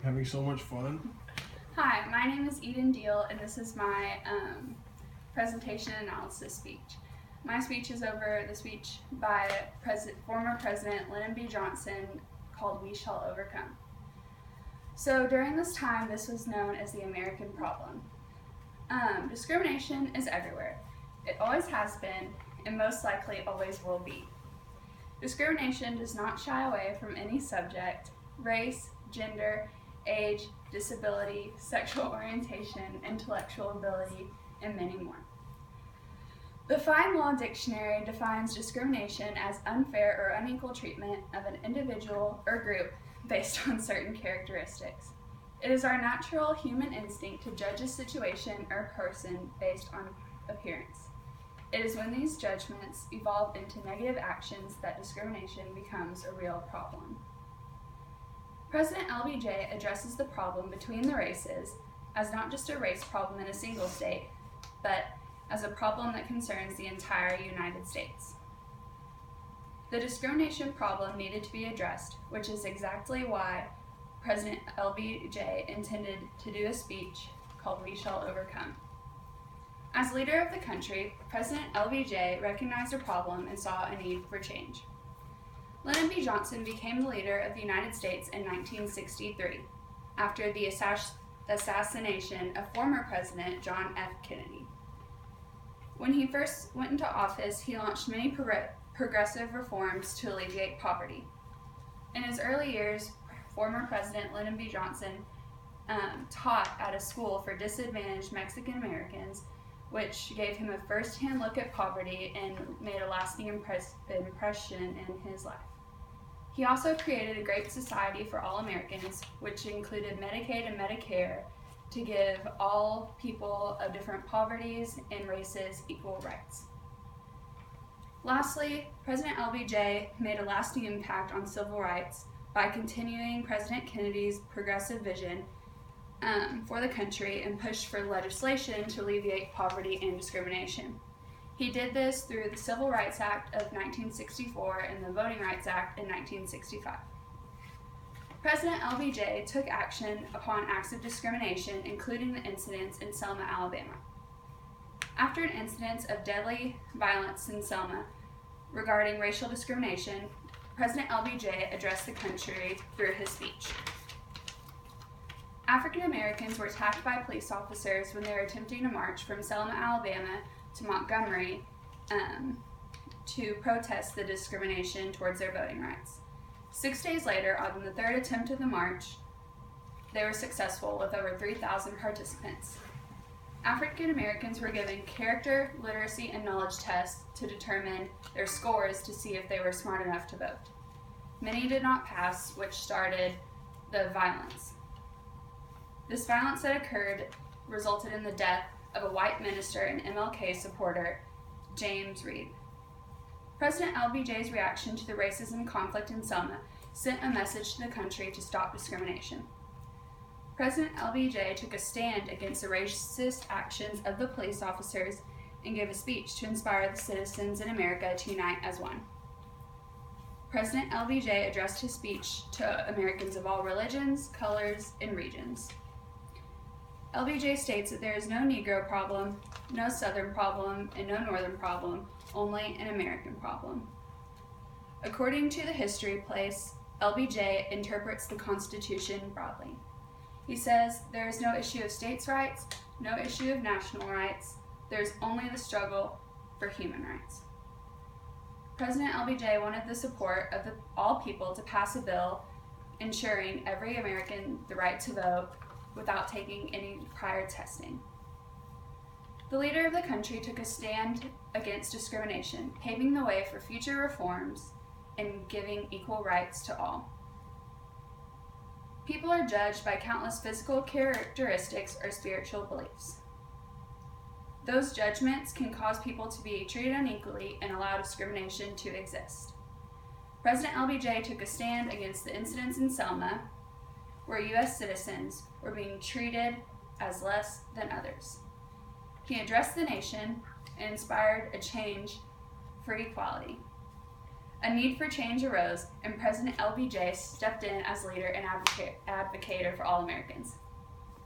Having so much fun. Hi, my name is Deel, and this is my presentation analysis speech. My speech is over the speech by former President Lyndon B. Johnson called "We Shall Overcome." So during this time, this was known as the American problem. Discrimination is everywhere. It always has been, and most likely always will be. Discrimination does not shy away from any subject, race, gender, age, disability, sexual orientation, intellectual ability, and many more. The Fine Law Dictionary defines discrimination as unfair or unequal treatment of an individual or group based on certain characteristics. It is our natural human instinct to judge a situation or person based on appearance. It is when these judgments evolve into negative actions that discrimination becomes a real problem. President LBJ addresses the problem between the races as not just a race problem in a single state, but as a problem that concerns the entire United States. The discrimination problem needed to be addressed, which is exactly why President LBJ intended to do a speech called "We Shall Overcome." As leader of the country, President LBJ recognized a problem and saw a need for change. Lyndon B. Johnson became the leader of the United States in 1963, after the assassination of former President John F. Kennedy. When he first went into office, he launched many progressive reforms to alleviate poverty. In his early years, former President Lyndon B. Johnson taught at a school for disadvantaged Mexican Americans, which gave him a first-hand look at poverty and made a lasting impression in his life. He also created a great society for all Americans, which included Medicaid and Medicare, to give all people of different poverties and races equal rights. Lastly, President LBJ made a lasting impact on civil rights by continuing President Kennedy's progressive vision for the country and pushed for legislation to alleviate poverty and discrimination. He did this through the Civil Rights Act of 1964 and the Voting Rights Act in 1965. President LBJ took action upon acts of discrimination, including the incidents in Selma, Alabama. After an incident of deadly violence in Selma regarding racial discrimination, President LBJ addressed the country through his speech. African Americans were attacked by police officers when they were attempting to march from Selma, Alabama to Montgomery to protest the discrimination towards their voting rights. 6 days later, on the third attempt of the march, they were successful with over 3,000 participants. African Americans were given character, literacy, and knowledge tests to determine their scores to see if they were smart enough to vote. Many did not pass, which started the violence. This violence that occurred resulted in the death of a white minister and MLK supporter, James Reed. President LBJ's reaction to the racism conflict in Selma sent a message to the country to stop discrimination. President LBJ took a stand against the racist actions of the police officers and gave a speech to inspire the citizens in America to unite as one. President LBJ addressed his speech to Americans of all religions, colors, and regions. LBJ states that there is no Negro problem, no Southern problem, and no Northern problem, only an American problem. According to the history place, LBJ interprets the Constitution broadly. He says there is no issue of states' rights, no issue of national rights, there is only the struggle for human rights. President LBJ wanted the support of all people to pass a bill ensuring every American the right to vote without taking any prior testing. The leader of the country took a stand against discrimination, paving the way for future reforms and giving equal rights to all. People are judged by countless physical characteristics or spiritual beliefs. Those judgments can cause people to be treated unequally and allow discrimination to exist. President LBJ took a stand against the incidents in Selma, where U.S. citizens were being treated as less than others. He addressed the nation and inspired a change for equality. A need for change arose, and President LBJ stepped in as leader and advocator for all Americans.